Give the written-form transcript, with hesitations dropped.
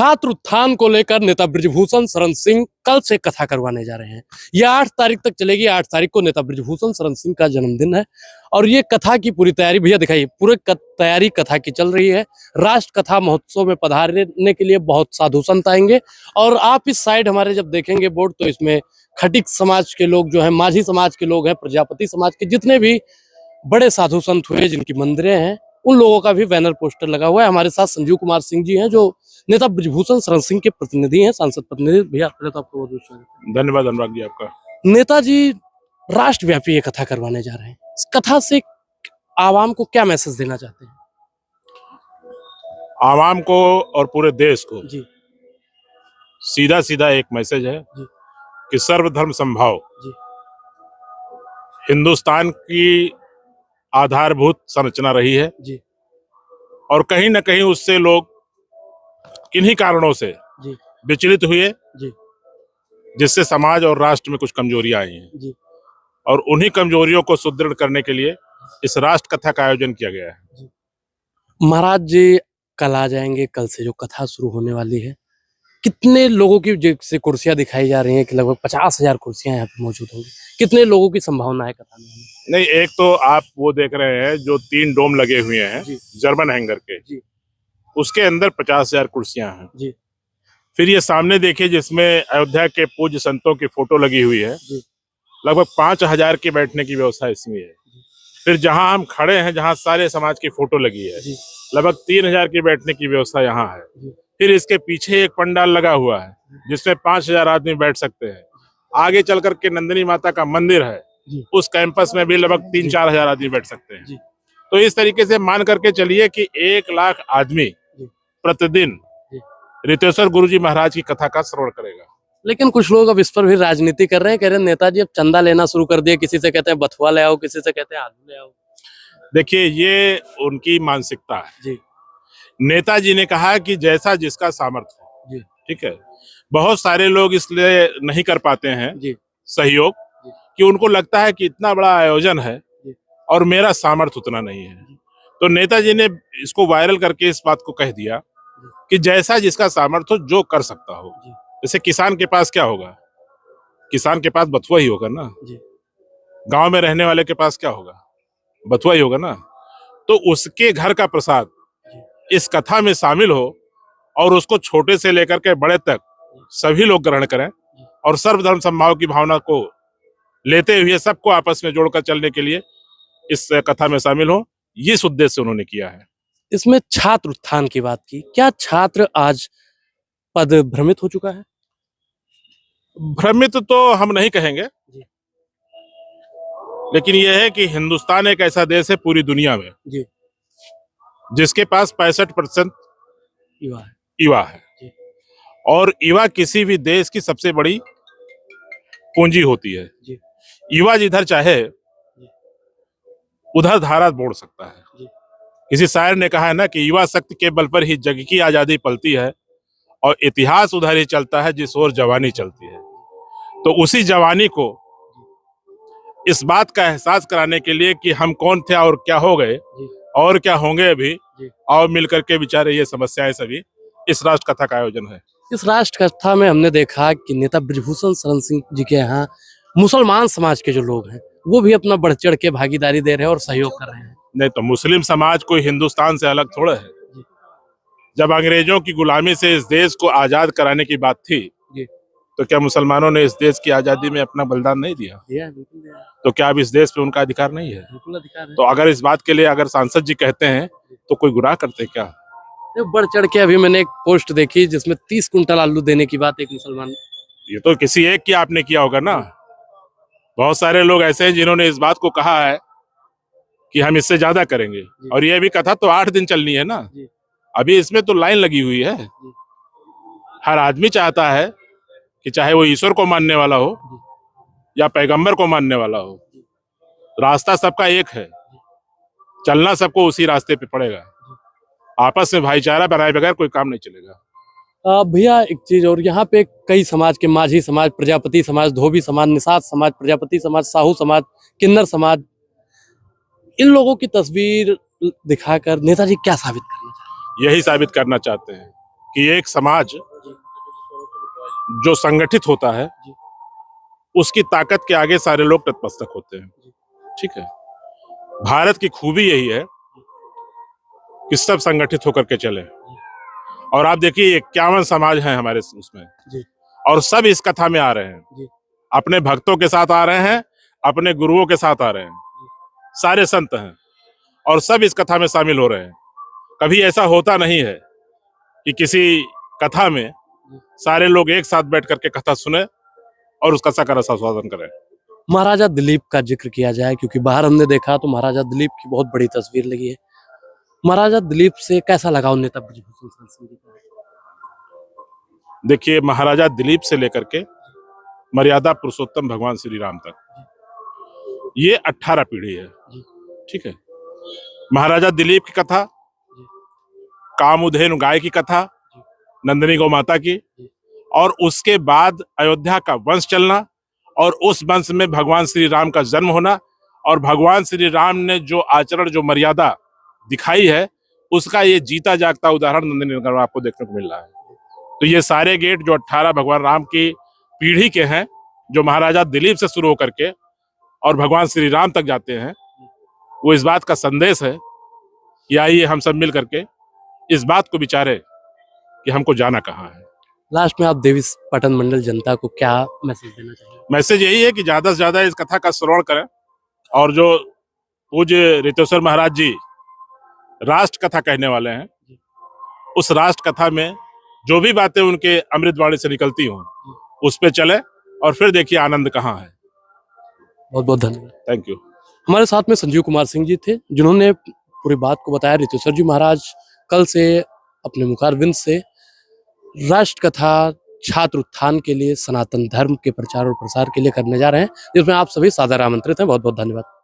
छात्र उत्थान को लेकर नेता बृजभूषण शरण सिंह कल से कथा करवाने जा रहे हैं। यह 8 तारीख तक चलेगी। 8 तारीख को नेता बृजभूषण शरण सिंह का जन्मदिन है और ये कथा की पूरी तैयारी, भैया दिखाइए, पूरी तैयारी कथा की चल रही है। राष्ट्र कथा महोत्सव में पधारने के लिए बहुत साधु संत आएंगे और आप इस साइड हमारे जब देखेंगे बोर्ड तो इसमें खटिक समाज के लोग जो है, माझी समाज के लोग हैं, प्रजापति समाज के जितने भी बड़े साधु संत हुए जिनकी मंदिरें हैं, उन लोगों का भी बैनर पोस्टर लगा हुआ है। हमारे साथ संजीव कुमार सिंह जी हैं जो नेता बृजभूषण शरण सिंह के प्रतिनिधि हैं, सांसद प्रतिनिधि। भैया पहले तो आपको बहुत बहुत स्वागत। धन्यवाद अनुराग जी आपका। नेताजी राष्ट्रव्यापी ये कथा करवाने जा रहे हैं। इस कथा से आवाम को क्या मैसेज देना चाहते हैं? आवाम को और पूरे देश को जी सीधा सीधा एक मैसेज है जी कि सर्वधर्म समभाव जी हिंदुस्तान की आधारभूत संरचना रही है जी और कहीं न कहीं उससे लोग किन्हीं कारणों से जी विचलित हुए, जी जिससे समाज और राष्ट्र में कुछ कमजोरियां आई हैं जी और उन्हीं कमजोरियों को सुदृढ़ करने के लिए इस राष्ट्र कथा का आयोजन किया गया है। महाराज जी कल आ जाएंगे। कल से जो कथा शुरू होने वाली है, कितने लोगों की जैसे कुर्सियां दिखाई जा रही हैं कि लगभग 50,000 कुर्सियां यहाँ पे मौजूद होंगी। कितने लोगों की संभावना है कथा में? नहीं, एक तो आप वो देख रहे हैं जो 3 डोम लगे हुए हैं जर्मन हैंगर के जी। उसके अंदर 50,000 कुर्सियां हैं जी। फिर ये सामने देखिए जिसमें अयोध्या के पूज्य संतों की फोटो लगी हुई है, लगभग 5,000 की बैठने की व्यवस्था इसमें है। फिर जहां हम खड़े हैं, जहां सारे समाज की फोटो लगी है, लगभग 3,000 की बैठने की व्यवस्था यहाँ है। फिर इसके पीछे एक पंडाल लगा हुआ है जिसमें 5,000 आदमी बैठ सकते हैं। आगे चल करके नंदिनी माता का मंदिर है, उस कैंपस में भी लगभग 3-4 हजार आदमी बैठ सकते हैं। तो इस तरीके से मान करके चलिए कि 1 लाख आदमी प्रतिदिन रितेश्वर गुरुजी महाराज की कथा का श्रवण करेगा। लेकिन कुछ लोग अब इस पर भी राजनीति कर रहे हैं, कह रहे हैं नेताजी अब चंदा लेना शुरू कर दिए। किसी से कहते हैं बथुआ ले आओ, किसी से कहते हैं आलू ले आओ। देखिए, ये उनकी मानसिकता है जी। नेताजी ने कहा कि जैसा जिसका सामर्थ्य हो, ठीक है। बहुत सारे लोग इसलिए नहीं कर पाते हैं सहयोग कि उनको लगता है कि इतना बड़ा आयोजन है और मेरा सामर्थ्य उतना नहीं है। तो नेताजी ने इसको वायरल करके इस बात को कह दिया कि जैसा जिसका सामर्थ्य हो, जो कर सकता हो। जैसे किसान के पास क्या होगा? किसान के पास बथुआ ही होगा ना। गांव में रहने वाले के पास क्या होगा? बथुआ ही होगा ना। तो उसके घर का प्रसाद इस कथा में शामिल हो और उसको छोटे से लेकर के बड़े तक सभी लोग ग्रहण करें और सर्वधर्म समभाव की भावना को लेते हुए सबको आपस में जोड़कर चलने के लिए इस कथा में शामिल हो, इस उद्देश्य से उन्होंने किया है। इसमें छात्र उत्थान की बात की, क्या छात्र आज पद भ्रमित हो चुका है? भ्रमित तो हम नहीं कहेंगे, लेकिन यह है कि हिंदुस्तान एक ऐसा देश है पूरी दुनिया में जिसके पास 65% युवा है और युवा किसी भी देश की सबसे बड़ी पूंजी होती है। युवा जिधर चाहे उधर धारा मोड़ सकता है। किसी शायर ने कहा है ना कि युवा शक्ति के बल पर ही जग की आजादी पलती है और इतिहास उधर ही चलता है जिस ओर जवानी चलती है। तो उसी जवानी को इस बात का एहसास कराने के लिए कि हम कौन थे और क्या हो गए और क्या होंगे अभी, और मिलकर के विचारे ये समस्याएं सभी, इस राष्ट्र कथा का आयोजन है। इस राष्ट्र कथा में हमने देखा कि नेता बृजभूषण शरण सिंह जी के यहाँ मुसलमान समाज के जो लोग हैं वो भी अपना बढ़ चढ़ के भागीदारी दे रहे हैं और सहयोग कर रहे हैं। नहीं तो मुस्लिम समाज कोई हिंदुस्तान से अलग थोड़ा है। जब अंग्रेजों की गुलामी से इस देश को आजाद कराने की बात थी तो क्या मुसलमानों ने इस देश की आजादी में अपना बलिदान नहीं दिया? तो क्या अब इस देश पे उनका अधिकार नहीं है? तो अगर इस बात के लिए अगर सांसद जी कहते हैं तो कोई गुनाह करते क्या? बढ़ चढ़ के अभी मैंने एक पोस्ट देखी जिसमें 30 कुंटल आलू देने की बात एक मुसलमान। ये तो किसी एक की आपने किया होगा ना। बहुत सारे लोग ऐसे हैं जिन्होंने इस बात को कहा है कि हम इससे ज्यादा करेंगे, और ये भी कथा तो 8 दिन चलनी है ना। अभी इसमें तो लाइन लगी हुई है। हर आदमी चाहता है कि चाहे वो ईश्वर को मानने वाला हो या पैगंबर को मानने वाला हो, रास्ता सबका एक है, चलना सबको उसी रास्ते पे पड़ेगा। आपस में भाईचारा बनाए बगैर कोई काम नहीं चलेगा। भैया एक चीज और, यहाँ पे कई समाज के, माझी समाज, प्रजापति समाज, धोबी समाज, निषाद समाज, प्रजापति समाज, साहू समाज, किन्नर समाज, इन लोगों की तस्वीर दिखाकर नेताजी क्या साबित करना चाहते हैं? यही साबित करना चाहते हैं कि एक समाज जो संगठित होता है उसकी ताकत के आगे सारे लोग नतमस्तक होते हैं। ठीक है, भारत की खूबी यही है कि सब संगठित होकर के चले। और आप देखिए 51 समाज हैं हमारे उसमें, और सब इस कथा में आ रहे हैं, अपने भक्तों के साथ आ रहे हैं, अपने गुरुओं के साथ आ रहे हैं, सारे संत हैं और सब इस कथा में शामिल हो रहे हैं। कभी ऐसा होता नहीं है कि किसी कथा में सारे लोग एक साथ बैठ करके कथा सुने और उसका सकर आस्वादन करें। महाराजा दिलीप का जिक्र किया जाए, क्योंकि बाहर हमने देखा तो महाराजा दिलीप की बहुत बड़ी तस्वीर लगी है। महाराजा दिलीप से कैसा लगाव नेता ब्रजभूषण शरण सिंह जी का? देखिए, महाराजा दिलीप से लेकर के मर्यादा पुरुषोत्तम भगवान श्री राम तक ये 18 पीढ़ी है। ठीक है, महाराजा दिलीप की कथा, कामधेनु गाय की कथा, नंदिनी गौ माता की, और उसके बाद अयोध्या का वंश चलना, और उस वंश में भगवान श्री राम का जन्म होना, और भगवान श्री राम ने जो आचरण, जो मर्यादा दिखाई है, उसका ये जीता जागता उदाहरण नंदिनी नगर में आपको देखने को मिल रहा है। तो ये सारे गेट जो 18 भगवान राम की पीढ़ी के हैं, जो महाराजा दिलीप से शुरू होकर के और भगवान श्री राम तक जाते हैं, वो इस बात का संदेश है कि आइए हम सब मिल करके इस बात को विचारे कि हमको जाना कहाँ है। लास्ट में आप देवी पाटन मंडल जनता को क्या मैसेज देना चाहिए? मैसेज यही है कि ज्यादा से ज्यादा इस कथा का श्रवण करें, और जो पूज्य रितेश्वर महाराज जी राष्ट्र कथा कहने वाले हैं, उस राष्ट्र कथा में जो भी बातें उनके अमृतवाणी से निकलती हों, उस पे चले और फिर देखिए आनंद कहाँ है। बहुत बहुत धन्यवाद। Thank you. हमारे साथ में संजीव कुमार सिंह जी थे, जिन्होंने पूरी बात को बताया। रितेश्वर जी महाराज कल से अपने मुखारविंद से राष्ट्र कथा छात्र उत्थान के लिए, सनातन धर्म के प्रचार और प्रसार के लिए करने जा रहे हैं, जिसमें आप सभी सादर आमंत्रित हैं। बहुत बहुत धन्यवाद।